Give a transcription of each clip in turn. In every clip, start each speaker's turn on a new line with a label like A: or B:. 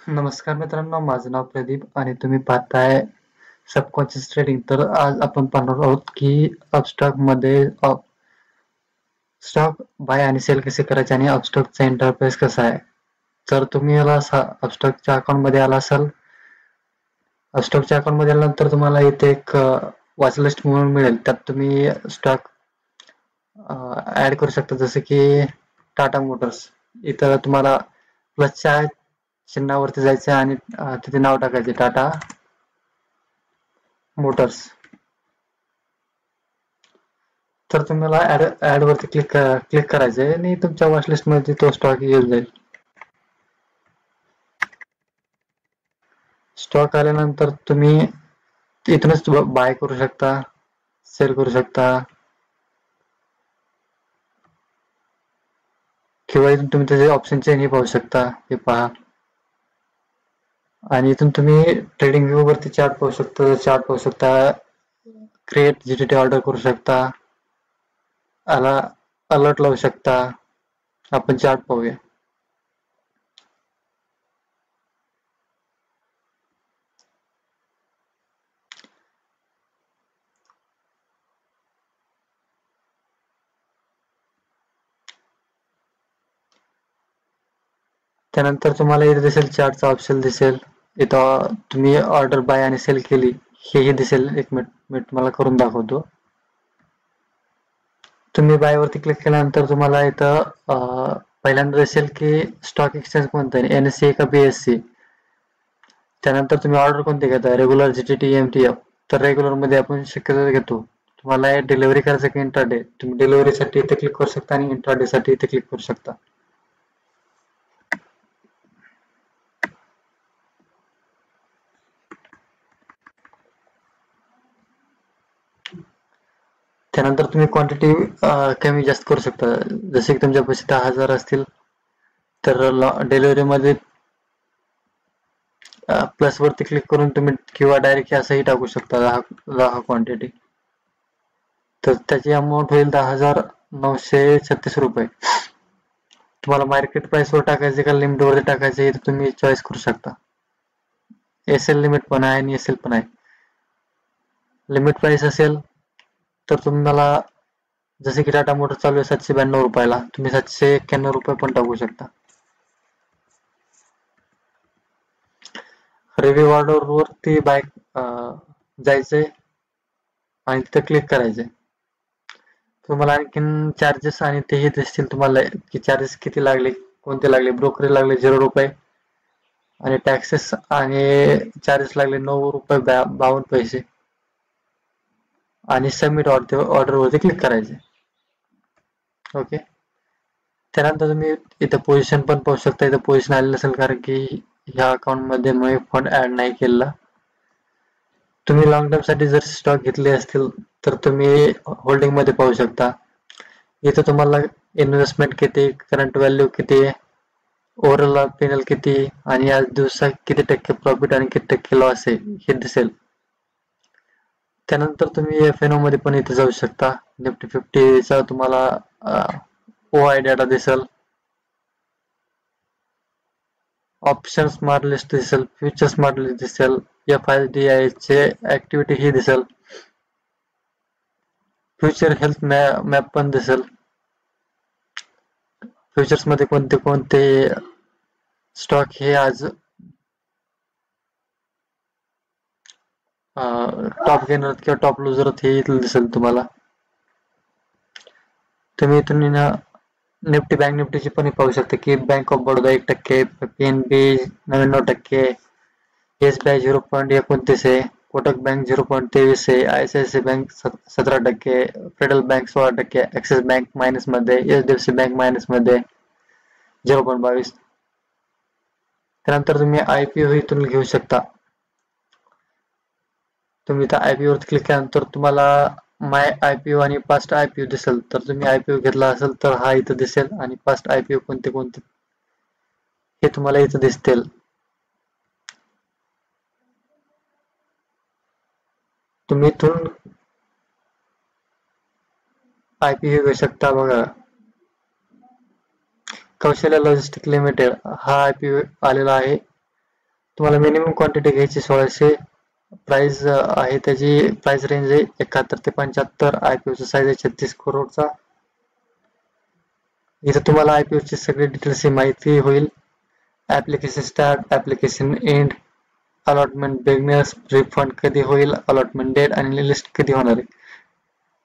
A: नमस्कार मित्रांनो, माझं नाव प्रदीप आणि तुम्ही पाहताय सबकॉन्शियस ट्रेडिंग. तर आज आपण पाहणार आहोत की अपस्टॉकमध्ये स्टॉक बाय आणि सेल कसे करायचे आणि अपस्टॉकचा इंटरफेस कसा आहे. तर तुम्ही याला अपस्टॉकच्या अकाउंटमध्ये आला असाल. अपस्टॉकच्या अकाउंटमध्ये आल्यानंतर तुम्हाला इथे एक वॉच लिस्ट म्हणून मिळेल. त्यात तुम्ही स्टॉक ऍड करू शकता, जसे की टाटा मोटर्स. इथं तुम्हाला प्लसच्या चिन्हावरती जायचं आणि तिथे नाव टाकायचे टाटा मोटर्स. तर तुम्हाला ऍड वरती क्लिक करायचंय आणि तुमच्या वॉच लिस्ट मध्ये तो स्टॉक येऊन जाईल. स्टॉक आल्यानंतर तुम्ही इथूनच बाय करू शकता, सेल करू शकता, किंवा इथून तुम्ही त्याचे ऑप्शन चेंज पाहू शकता. हे पहा. आणि इथून तुम्ही ट्रेडिंग व्यू वरती चार्ट पाहू शकता, क्रिएट जीटीटी ऑर्डर करू शकता, अलर्ट लावू शकता. आपण चार्ट पाहूया. त्यानंतर तुम्हाला इथे दिसेल चार्टचा ऑप्शन दिसेल. इथं तुम्ही ऑर्डर बाय आणि सेल केली हेही दिसेल. एक मिनिट तुम्हाला करून दाखवतो. तुम्ही बाय वरती क्लिक केल्यानंतर तुम्हाला इथं पहिल्यांदा दिसेल की स्टॉक एक्सचेंज कोणतं आहे, NSE का BSE. त्यानंतर तुम्ही ऑर्डर कोणती घेता, रेग्युलर, GTT, MTF. तर रेग्युलर मध्ये आपण शक्यतो घेतो. तुम्हाला डिलिव्हरी करायचं की इंट्राडे, तुम्ही डिलिव्हरीसाठी इथे क्लिक करू शकता आणि इंट्राडे साठी इथे क्लिक करू शकता. त्यानंतर तुम्ही क्वांटिटी कमी जास्त करू शकता. जसे की तुमच्या पैसे 10,000 असतील तर डिलिव्हरी मध्ये प्लस वरती क्लिक करून तुम्ही किंवा डायरेक्ट असंही टाकू शकता 10 क्वांटिटी. तर त्याची अमाऊंट होईल 10,936 रुपये. तुम्हाला मार्केट प्राइस वर टाकायचे का लिमिट वरती टाकायचे हे तुम्ही चॉईस करू शकता. SL लिमिट पण आहे आणि SL पण आहे. लिमिट प्राइस असेल तर तुम्हाला, जसे की टाटा मोटर चालू आहे 792 रुपयाला, तुम्ही 791 रुपये पण टाकू शकता. रिव्ह्यू ऑर्डर वरती बाय जायचंय आणि तिथे क्लिक करायचंय. तुम्हाला आणखीन चार्जेस आणि तेही दिसतील तुम्हाला की चार्जेस किती लागले, कोणते लागले. ब्रोकरेज लागले 0 रुपये आणि टॅक्सेस आणि चार्जेस लागले 9 रुपये 52 पैसे. आणि सबमिट ऑर्डर वरती क्लिक करायचे. ओके. त्यानंतर तुम्ही इथं पोझिशन पण पाहू शकता. इथं पोझिशन आलेलं नसेल कारण की ह्या अकाउंट मध्ये मी फंड ऍड नाही केला. तुम्ही लॉंग टर्म साठी जर स्टॉक घेतले असतील तर तुम्ही होल्डिंग मध्ये पाहू शकता. इथं तुम्हाला इन्व्हेस्टमेंट किती, करंट व्हॅल्यू किती, ओव्हरऑल P&L किती आणि आज दिवसात किती टक्के प्रॉफिट आणि किती टक्के लॉस आहे हे दिसेल. त्यानंतर तुम्ही FNO मध्ये पण इथे जाऊ शकता. निफ्टी 50 चा तुम्हाला OI डेटा दिसेल, ऑप्शन स्मार्ट लिस्ट दिसेल, फ्युचर स्मार्ट लिस्ट दिसेल, FIDI चे ऍक्टिव्हिटी ही दिसेल, फ्युचर हेल्थ मॅप पण दिसेल. फ्युचर्स मध्ये कोणते कोणते स्टॉक हे आज टॉप गेनर किंवा टॉप लुजर हे इथलं दिसेल तुम्हाला. तुम्ही इथून निफ्टी बँक निफ्टीची पण पाहू शकता की bank of Baroda 1%, PNB 99%, SBI 0.29 आहे, कोटक बँक 0.23 आहे, ICICI bank 17%, federal bank 16%, axis bank minus मध्ये, HDFC बँक मायनस मध्ये 0.22. त्यानंतर तुम्ही IPO इथून घेऊ शकता. तुम्ही इथं IPO वरती क्लिक केल्यानंतर तुम्हाला माय IPO आणि पास्ट IPO दिसेल. तर तुम्ही IPO घेतला असेल तर हा इथं दिसेल आणि पास्ट IPO कोणते कोणते हे तुम्हाला इथं दिसतील. तुम्ही इथून IPO घेऊ शकता. बघा, कौशल्य लॉजिस्टिक लिमिटेड हा IPO आलेला आहे. तुम्हाला मिनिमम क्वांटिटी घ्यायची 1600, प्राइस आहे त्याची प्राइस रेंज आहे 71 ते 75, IPOचा साईज आहे 36 करोडचा. इथे तुम्हाला IPO ची सगळी डिटेल्सची माहिती होईल. Application start, application end, allotment beginners, refund कधी होईल, अलॉटमेंट डेट आणि लिस्ट कधी होणार आहे.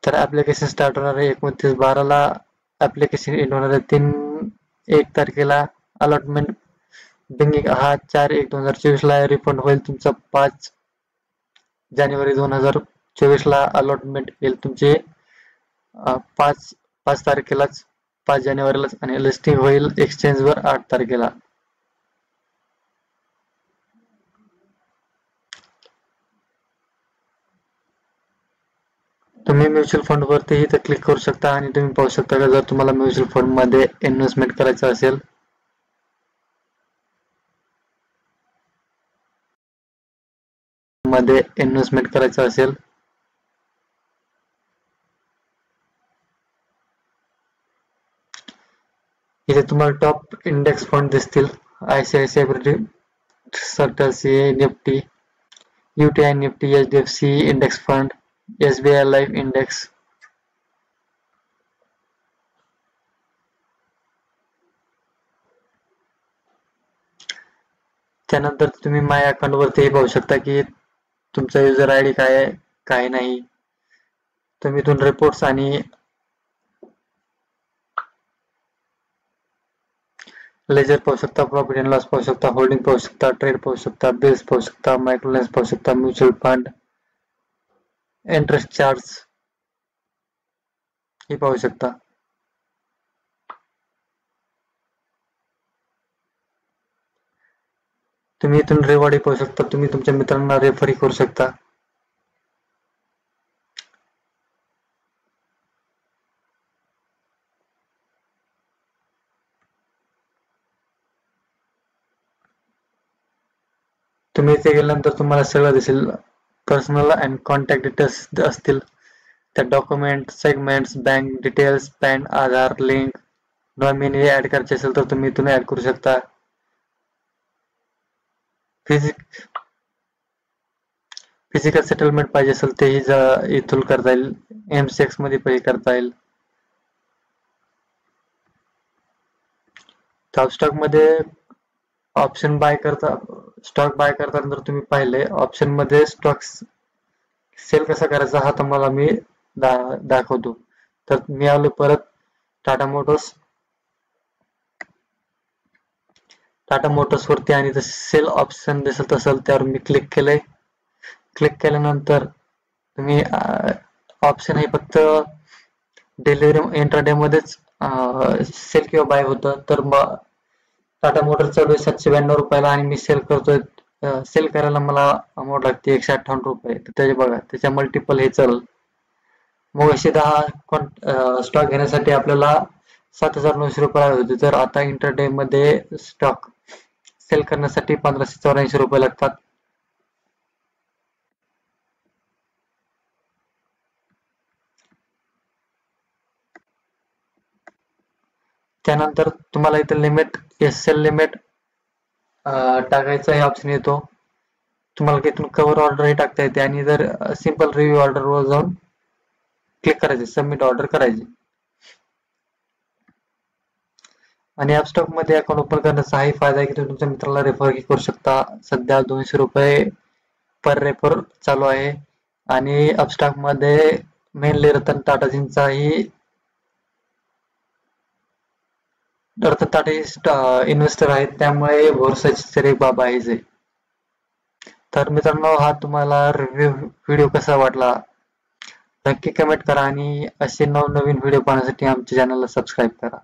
A: तर ऍप्लिकेशन स्टार्ट होणार आहे 29/12ला, ऍप्लिकेशन एंड होणार आहे 3/1 तारखेला, अलॉटमेंट बिगिनिंग हा 4/1/2024ला आहे, रिफंड होईल तुमचा 5 जानेवारी 2024ला, अलॉटमेंट येईल तुमचे 5 तारखेलाच, 5 जानेवारीलाच, आणि लिस्टिंग होईल एक्सचेंजवर 8 तारखेला. तुम्ही म्युच्युअल फंड वरती इथे क्लिक करू शकता आणि तुम्ही पाहू शकता का जर तुम्हाला म्युच्युअल फंड मध्ये इन्व्हेस्टमेंट करायचं असेल इथे तुम्हाला टॉप इंडेक्स फंड दिसतील. ICICI सर्टल CA Nifty, UTI Nifty, HDFC index fund, SBI life index. त्यानंतर तुम्ही माय अकाउंट वरती पाहू शकता की तुमचा युजर आयडी काय आहे काय नाही. तुम्ही इथून रिपोर्ट्स आणि लेजर पाहू शकता, प्रॉफिट अँड लॉस पाहू शकता, होल्डिंग पाहू शकता, ट्रेड पाहू शकता, बिल्स पाहू शकता, मायक्रोलाइन्स पाहू शकता, म्युच्युअल फंड, इंटरेस्ट चार्ज हे पाहू शकता. तुम्ही इथून रिवॉर्ड पाहू शकता. तुम्ही तुमच्या मित्रांना रेफर करू शकता. तुम्ही इथे गेल्यानंतर तुम्हाला सगळं दिसेल. पर्सनल अँड कॉन्टॅक्ट डिटेल्स असतील, त्या document, segments, bank details, PAN, Aadhaar link, nominee add करायचे असेल तर तुम्ही इथून ऍड करू शकता. फिजिकल सेटलमेंट पाहिजे असेल तेही इथून करता येईल. MCX मध्ये पे करता येईल. स्टॉक मध्ये ऑप्शन बाय करता, स्टॉक बाय करताना जर तुम्ही पाहिले ऑप्शन मध्ये स्टॉक सेल कसा करायचा हा तुम्हाला मी दाखवतो. तर मी आलो परत टाटा मोटर्स वरती आणि जर सेल ऑप्शन दिसत असेल त्यावर मी क्लिक केलंय. क्लिक केल्यानंतर तुम्ही ऑप्शन हे फक्त डिलिव्हरी इंट्राडे मध्येच सेल किंवा बाय होतं. तर मग टाटा मोटर्स चालू आहे 792 रुपयाला आणि मी सेल करतोय. सेल करायला मला अमाऊंट लागते 158 रुपये. तर त्याचे बघा त्याच्या मल्टिपल हे चल. मग अशी 10 स्टॉक घेण्यासाठी आपल्याला 7,900 रुपये लागत होते. तर आता इंटरडे मध्ये स्टॉक सेल करण्यासाठी 1584 रुपये लागतात. त्यानंतर तुम्हाला इथे लिमिट SL लिमिट टाकायचा हे ऑप्शन येतो. तुम्हाला इथून कव्हर ऑर्डर ही टाकता येते आणि जर सिंपल रिव्ह्यू ऑर्डर वर जाऊन क्लिक करायचे, सबमिट ऑर्डर करायची. आणि ॲपस्टॉक मध्ये अकाउंट ओपन करण्याचा हाही फायदा आहे की तुम्ही तुमच्या मित्राला रेफर करू शकता. सध्या 200 रुपये पर रेफर चालू आहे आणि ॲपस्टॉक मध्ये मेनली रतन टाटाजींचाही रतन टाटा इन्व्हेस्टर आहेत त्यामुळे भरसाची तरी बाब आहे. तर मित्रांनो हा तुम्हाला रिव्ह्यू व्हिडिओ कसा वाटला नक्की कमेंट करा आणि असे नवनवीन व्हिडिओ पाहण्यासाठी आमच्या चॅनलला सबस्क्राईब करा.